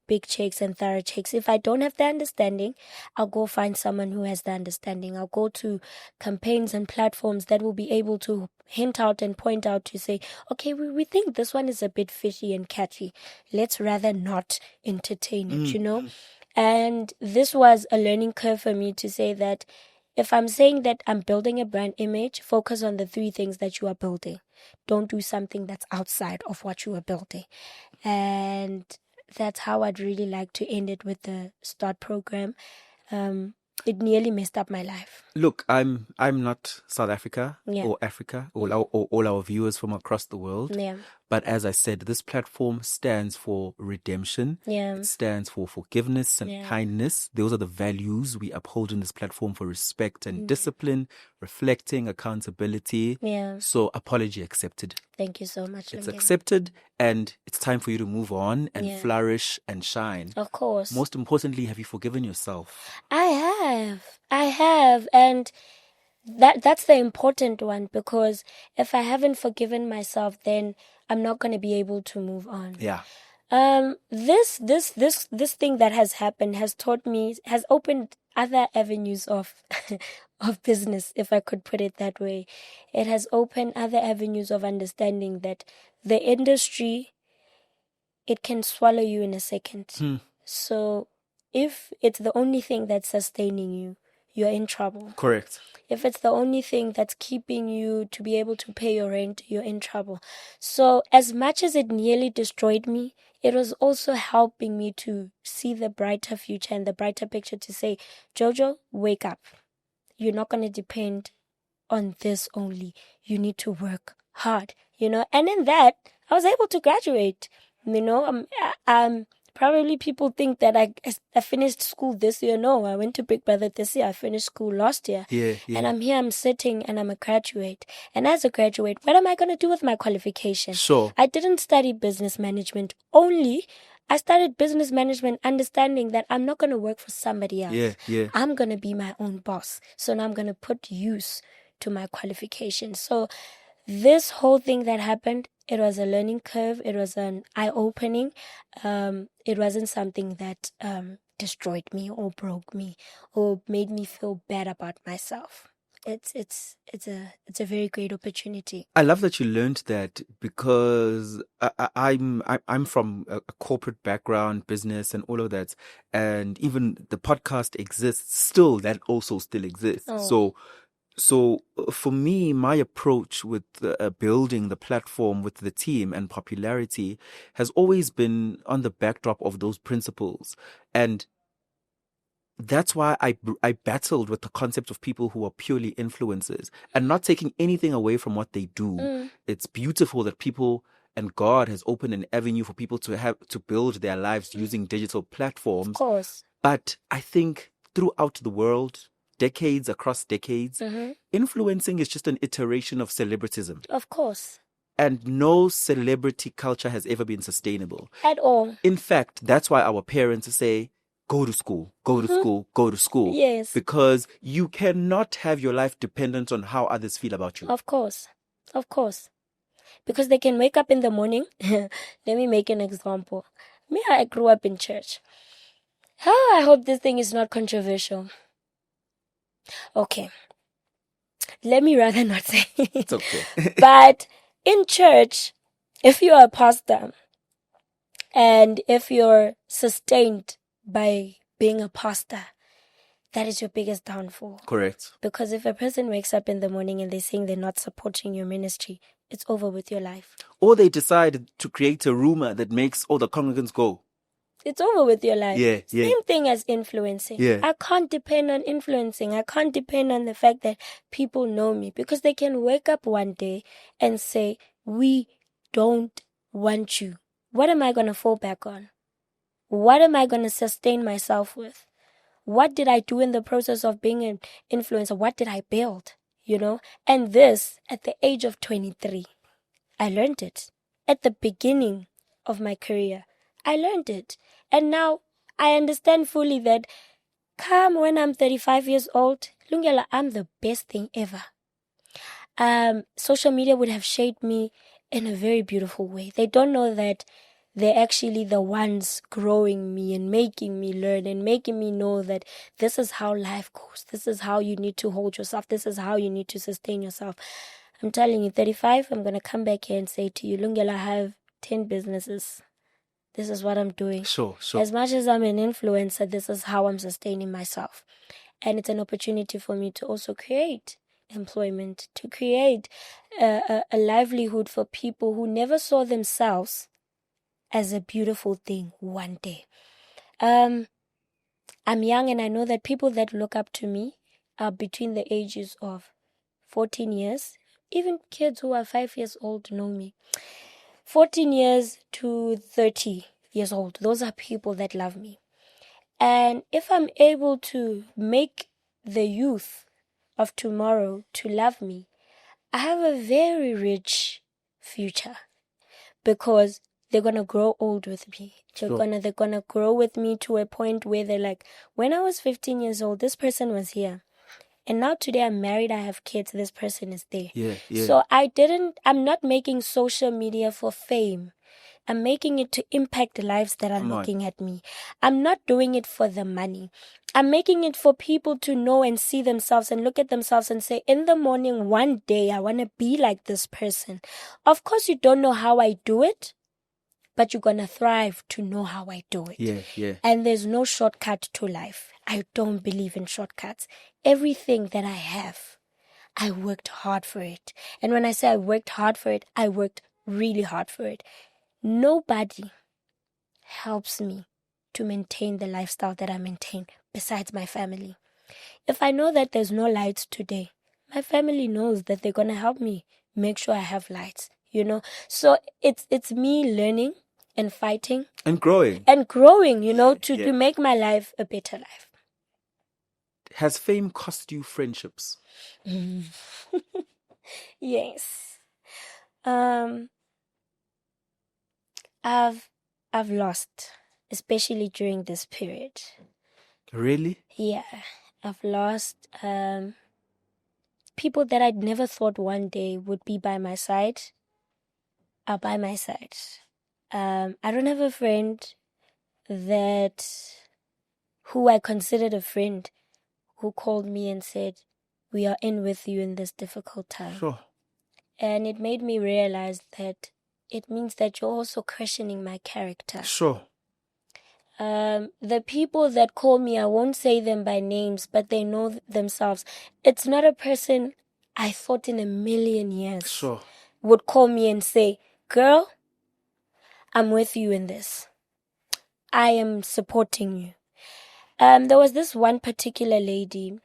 A: big checks and thorough checks. If I don't have the understanding, I'll go find someone who has the understanding. I'll go to campaigns and platforms that will be able to hint out and point out to say, okay, we think this one is a bit fishy and catchy. Let's rather not entertain it, you know? And this was a learning curve for me to say that if I'm saying that I'm building a brand image, focus on the 3 things that you are building. Don't do something that's outside of what you are building. And that's how I'd really like to end it with the Start program. it nearly messed up my life.
B: Look, I'm not South Africa
A: Yeah.
B: or Africa or all our viewers from across the world.
A: Yeah.
B: But as I said, this platform stands for redemption.
A: Yeah.
B: It stands for forgiveness and
A: Yeah.
B: kindness. Those are the values we uphold in this platform, for respect and discipline, reflecting, accountability.
A: Yeah.
B: So apology accepted.
A: Thank you so much,
B: It's
A: Lungelo.
B: accepted, and it's time for you to move on and
A: Yeah.
B: flourish and shine.
A: Of course.
B: Most importantly, have you forgiven yourself?
A: I have, and that's the important one, because if I haven't forgiven myself, then I'm not going to be able to move on.
B: Yeah.
A: This thing that has happened has opened other avenues of of business, if I could put it that way. It has opened other avenues of understanding that the industry, it can swallow you in a second. So if it's the only thing that's sustaining you, you're in trouble.
B: Correct.
A: If it's the only thing that's keeping you to be able to pay your rent, you're in trouble. So as much as it nearly destroyed me, it was also helping me to see the brighter future and the brighter picture, to say, Jojo, wake up. You're not going to depend on this only. You need to work hard, And in that, I was able to graduate. Probably people think that I finished school this year. No, I went to Big Brother this year. I finished school last year.
B: Yeah.
A: And I'm here, I'm sitting, and I'm a graduate. And as a graduate, what am I going to do with my qualification?
B: Sure.
A: I didn't study business management only. I studied business management understanding that I'm not going to work for somebody else.
B: Yeah.
A: I'm going to be my own boss. So now I'm going to put use to my qualifications. So this whole thing that happened, it was a learning curve. It was an eye-opening. It wasn't something that destroyed me or broke me or made me feel bad about myself. It's a very great opportunity.
B: I love that you learned that, because I'm from a corporate background, business and all of that, and even the podcast exists still. That also still exists.
A: Oh.
B: So for me, my approach with building the platform with the team and popularity has always been on the backdrop of those principles. And that's why I battled with the concept of people who are purely influencers and not taking anything away from what they do. It's beautiful that people and God has opened an avenue for people to build their lives using digital platforms.
A: Of course.
B: But I think throughout the world, across decades, influencing is just an iteration of celebritism.
A: Of course.
B: And no celebrity culture has ever been sustainable.
A: At all.
B: In fact, that's why our parents say, go to school, go to school, go to school.
A: Yes.
B: Because you cannot have your life dependent on how others feel about you.
A: Of course. Of course. Because they can wake up in the morning. Let me make an example. Me, I grew up in church. I hope this thing is not controversial. Okay. Let me rather not say it.
B: It's okay.
A: But in church, if you're a pastor and if you're sustained by being a pastor, that is your biggest downfall.
B: Correct.
A: Because if a person wakes up in the morning and they're saying they're not supporting your ministry, it's over with your life.
B: Or they decide to create a rumor that makes all the congregants go.
A: It's over with your life.
B: Yeah.
A: Same thing as influencing.
B: Yeah.
A: I can't depend on influencing. I can't depend on the fact that people know me, because they can wake up one day and say, we don't want you. What am I going to fall back on? What am I going to sustain myself with? What did I do in the process of being an influencer? What did I build? And this, at the age of 23, I learned it. At the beginning of my career, I learned it. And now I understand fully that come when I'm 35 years old, Lungelo, I'm the best thing ever. Social media would have shaped me in a very beautiful way. They don't know that they're actually the ones growing me and making me learn and making me know that this is how life goes. This is how you need to hold yourself. This is how you need to sustain yourself. I'm telling you, 35, I'm going to come back here and say to you, Lungelo, I have 10 businesses. This is what I'm doing.
B: Sure.
A: As much as I'm an influencer, this is how I'm sustaining myself. And it's an opportunity for me to also create employment, to create a livelihood for people who never saw themselves as a beautiful thing one day. I'm young and I know that people that look up to me are between the ages of 14 years. Even kids who are 5 years old know me. 14 years to 30 years old. Those are people that love me. And if I'm able to make the youth of tomorrow to love me, I have a very rich future, because they're gonna grow old with me. They're gonna grow with me to a point where they're like, when I was 15 years old, this person was here. And now today I'm married, I have kids, this person is there.
B: Yeah, yeah.
A: So I'm not making social media for fame. I'm making it to impact the lives that are looking at me. I'm not doing it for the money. I'm making it for people to know and see themselves and look at themselves and say, in the morning, one day, I want to be like this person. Of course, you don't know how I do it, but you're going to thrive to know how I do it.
B: Yeah, yeah.
A: And there's no shortcut to life. I don't believe in shortcuts. Everything that I have, I worked hard for it. And when I say I worked hard for it, I worked really hard for it. Nobody helps me to maintain the lifestyle that I maintain besides my family. If I know that there's no lights today, my family knows that they're going to help me make sure I have lights, you know. So it's me learning and fighting
B: and growing,
A: you know, to make my life a better life.
B: Has fame cost you friendships?
A: Yes. I've lost, especially during this period.
B: Really?
A: Yeah, I've lost people that I'd never thought one day would be by my side are by my side. I don't have a friend who I considered a friend who called me and said, we are in with you in this difficult time.
B: Sure.
A: And it made me realize that it means that you're also questioning my character.
B: Sure.
A: The people that call me, I won't say them by names, but they know themselves. It's not a person I thought in a million years would call me and say, girl, I'm with you in this. I am supporting you. There was this one particular lady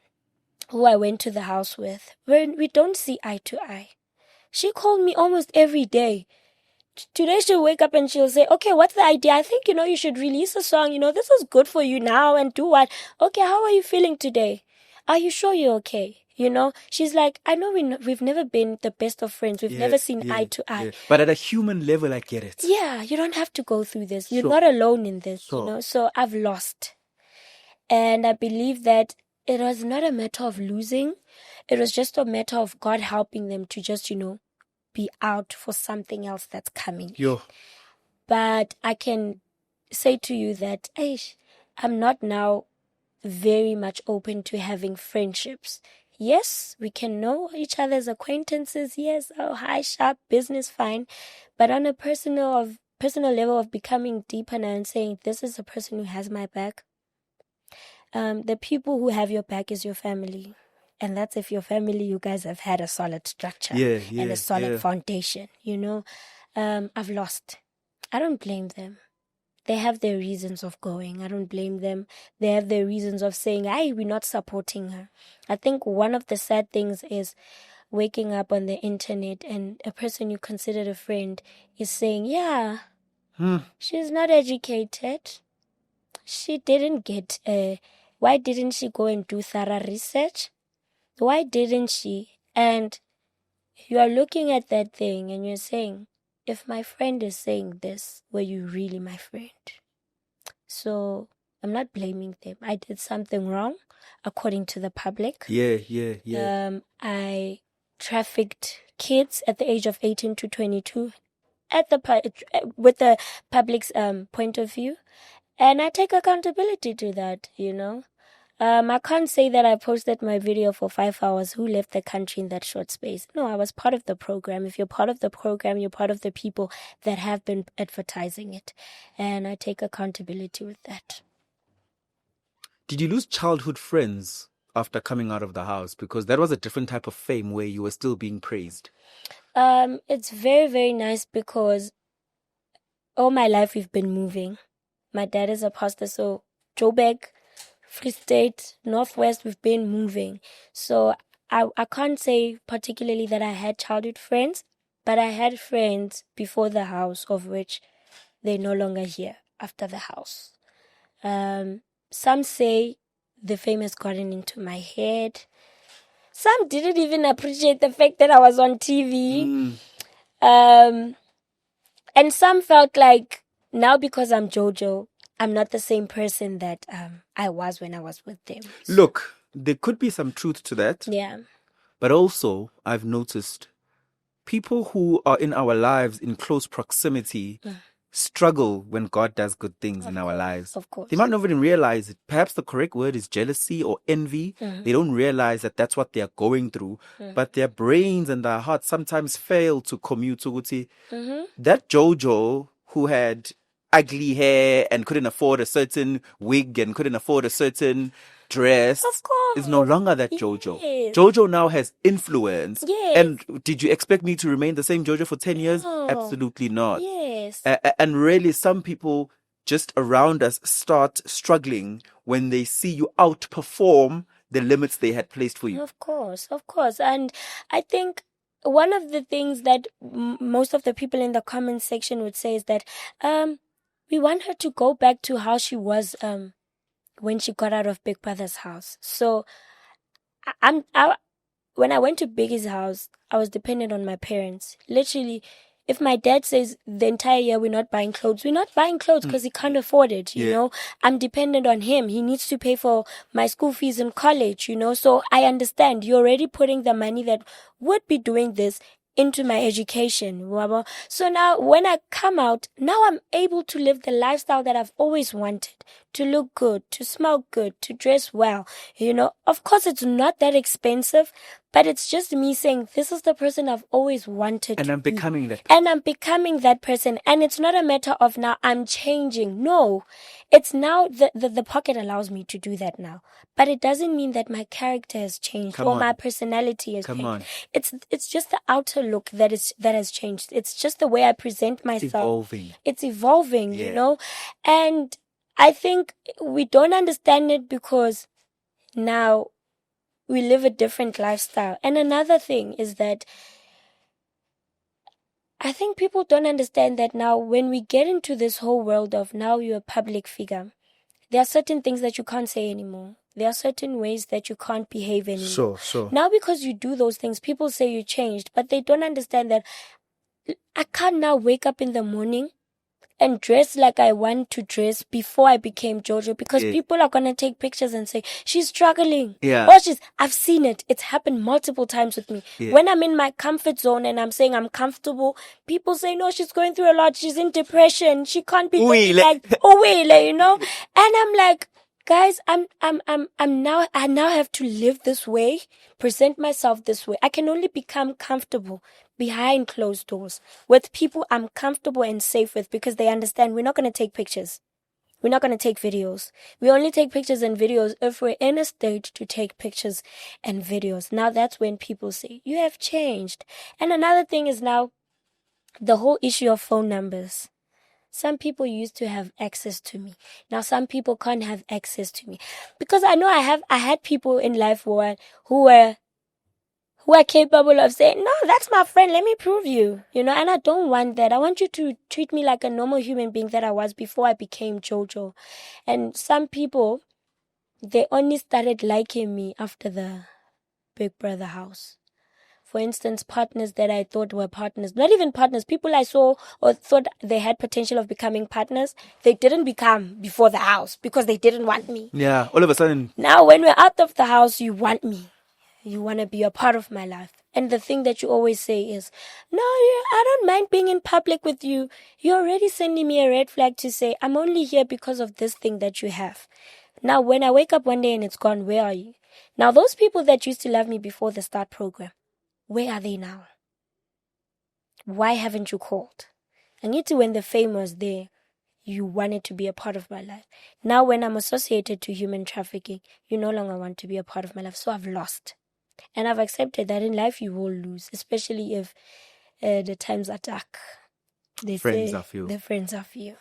A: who I went to the house with, where we don't see eye to eye. She called me almost every day. Today she'll wake up and she'll say, okay, what's the idea? I think, you should release a song. This is good for you now and do what? Okay, how are you feeling today? Are you sure you're okay? She's like, I know we've never been the best of friends. We've never seen eye to eye.
B: Yeah. But at a human level, I get it.
A: Yeah, you don't have to go through this. You're not alone in this, So I've lost. And I believe that it was not a matter of losing. It was just a matter of God helping them to just, be out for something else that's coming. But I can say to you that I'm not now very much open to having friendships. Yes, we can know each other's acquaintances. Yes, hi, sharp, business, fine. But on a personal level of becoming deeper now and saying, this is the person who has my back. The people who have your back is your family. And that's if your family, you guys have had a solid structure and a solid foundation, I've lost. I don't blame them. They have their reasons of going. I don't blame them. They have their reasons of saying, hey, we're not supporting her. I think one of the sad things is waking up on the internet and a person you considered a friend is saying, yeah, she's not educated. She didn't get why didn't she go and do thorough research? Why didn't she? And you are looking at that thing and you're saying, if my friend is saying this, were you really my friend? So I'm not blaming them. I did something wrong according to the public.
B: Yeah.
A: I trafficked kids at the age of 18 to 22 with the public's point of view. And I take accountability to that, I can't say that I posted my video for 5 hours. Who left the country in that short space? No, I was part of the program. If you're part of the program, you're part of the people that have been advertising it. And I take accountability with that.
B: Did you lose childhood friends after coming out of the house? Because that was a different type of fame where you were still being praised.
A: It's very, very nice because all my life we've been moving. My dad is a pastor, so Joburg, Free State, Northwest, we've been moving. So I can't say particularly that I had childhood friends, but I had friends before the house, of which they're no longer here after the house. Some say the fame has gotten into my head. Some didn't even appreciate the fact that I was on TV. And some felt like now because I'm Jojo, I'm not the same person that I was when I was with them.
B: Look, there could be some truth to that.
A: Yeah.
B: But also, I've noticed people who are in our lives in close proximity struggle when God does good things in our lives.
A: Of course.
B: They might not even realize it. Perhaps the correct word is jealousy or envy. They don't realize that that's what they're going through. But their brains and their hearts sometimes fail to commute to that Jojo who had ugly hair and couldn't afford a certain wig and couldn't afford a certain dress
A: Of course.
B: is no longer that Jojo.
A: Yes.
B: Jojo now has influence.
A: Yes.
B: And did you expect me to remain the same Jojo for 10 years?
A: No.
B: Absolutely not.
A: Yes.
B: And really, some people just around us start struggling when they see you outperform the limits they had placed for you.
A: Of course. And I think one of the things that most of the people in the comment section would say is that we want her to go back to how she was when she got out of Big Brother's house. So when I went to Biggie's house, I was dependent on my parents. Literally, if my dad says the entire year we're not buying clothes because he can't afford it, you know. I'm dependent on him. He needs to pay for my school fees in college, you know. So I understand you're already putting the money that would be doing this into my education. So now when I come out, now I'm able to live the lifestyle that I've always wanted. To look good, to smell good, to dress well. You know, of course it's not that expensive, but it's just me saying, this is the person I've always wanted
B: And
A: to
B: I'm
A: be.
B: becoming that.
A: And I'm becoming that person. And it's not a matter of now I'm changing. No, it's now the pocket allows me to do that now. But it doesn't mean that my character has changed my personality has changed. It's just the outer look that has changed. It's just the way I present myself. It's evolving, you know. And I think we don't understand it because now we live a different lifestyle. And another thing is that I think people don't understand that now when we get into this whole world of now you're a public figure, there are certain things that you can't say anymore. There are certain ways that you can't behave anymore.
B: Sure.
A: Now because you do those things, people say you changed, but they don't understand that I can't now wake up in the morning and dress like I want to dress before I became Jojo because people are going to take pictures and say, she's struggling. I've seen it. It's happened multiple times with me. When I'm in my comfort zone and I'm saying I'm comfortable, people say, no, she's going through a lot. She's in depression. She can't be like, you know? And I'm like, guys, I now have to live this way, present myself this way. I can only become comfortable behind closed doors with people I'm comfortable and safe with because they understand we're not going to take pictures. We're not going to take videos. We only take pictures and videos if we're in a state to take pictures and videos. Now that's when people say, you have changed. And another thing is now the whole issue of phone numbers. Some people used to have access to me. Now some people can't have access to me. Because I know I had people in life who are capable of saying, no, that's my friend, let me prove you. You know, and I don't want that. I want you to treat me like a normal human being that I was before I became Jojo. And some people, they only started liking me after the Big Brother house. For instance, partners that I thought were partners, not even partners, people I saw or thought they had potential of becoming partners, they didn't become before the house because they didn't want me.
B: Yeah, all of a sudden.
A: Now when we're out of the house, you want me. You want to be a part of my life. And the thing that you always say is, no, I don't mind being in public with you. You're already sending me a red flag to say, I'm only here because of this thing that you have. Now, when I wake up one day and it's gone, where are you? Now, those people that used to love me before the start program, where are they now? Why haven't you called? And yet when the fame was there, you wanted to be a part of my life. Now, when I'm associated to human trafficking, you no longer want to be a part of my life. So I've lost. And I've accepted that in life you will lose, especially if the times are dark. They
B: friends
A: say
B: are few.
A: the friends are few.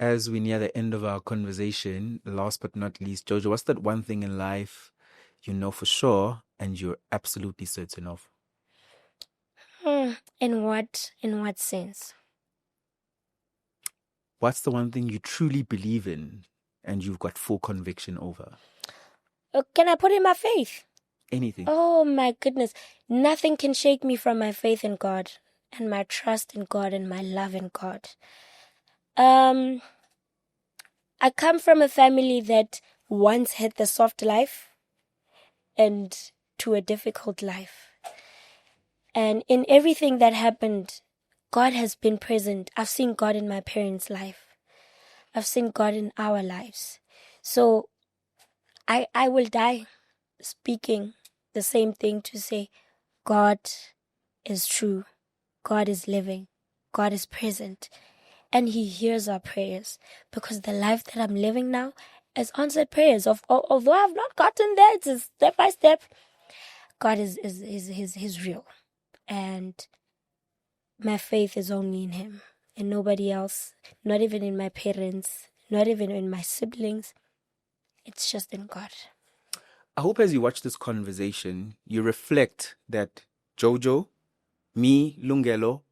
B: As we near the end of our conversation, last but not least, Jojo, what's that one thing in life you know for sure and you're absolutely certain of?
A: In what sense?
B: What's the one thing you truly believe in and you've got full conviction over?
A: Can I put in my faith?
B: Anything.
A: Oh my goodness. Nothing can shake me from my faith in God and my trust in God and my love in God. I come from a family that once had the soft life and to a difficult life. And in everything that happened, God has been present. I've seen God in my parents' life. I've seen God in our lives. So I will die speaking the same thing to say, God is true. God is living. God is present. And He hears our prayers, because the life that I'm living now is answered prayers. Although I've not gotten there, it's a step by step. God is real. And my faith is only in Him and nobody else, not even in my parents, not even in my siblings. It's just in God.
B: I hope as you watch this conversation, you reflect that Jojo, me, Lungelo,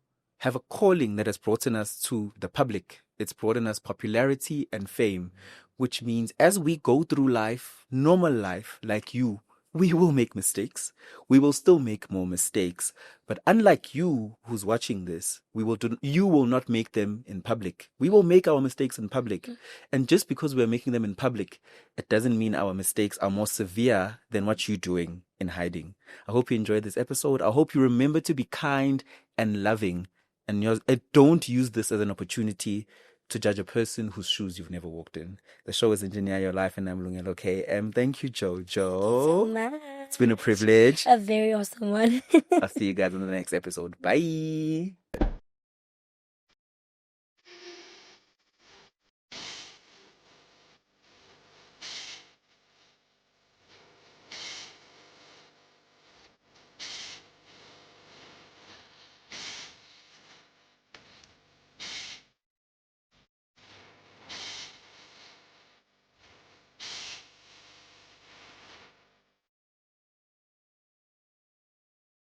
B: have a calling that has brought in us to the public. It's brought in us popularity and fame, which means as we go through life, normal life, like you, we will make mistakes. We will still make more mistakes. But unlike you who's watching this, you will not make them in public. We will make our mistakes in public. And just because we're making them in public, it doesn't mean our mistakes are more severe than what you're doing in hiding. I hope you enjoyed this episode. I hope you remember to be kind and loving. And don't use this as an opportunity to judge a person whose shoes you've never walked in. The show is Engineer Your Life, and I'm Lungelo KM. Thank you, Jojo.
A: So much.
B: It's been a privilege.
A: A very awesome one.
B: I'll see you guys in the next episode. Bye.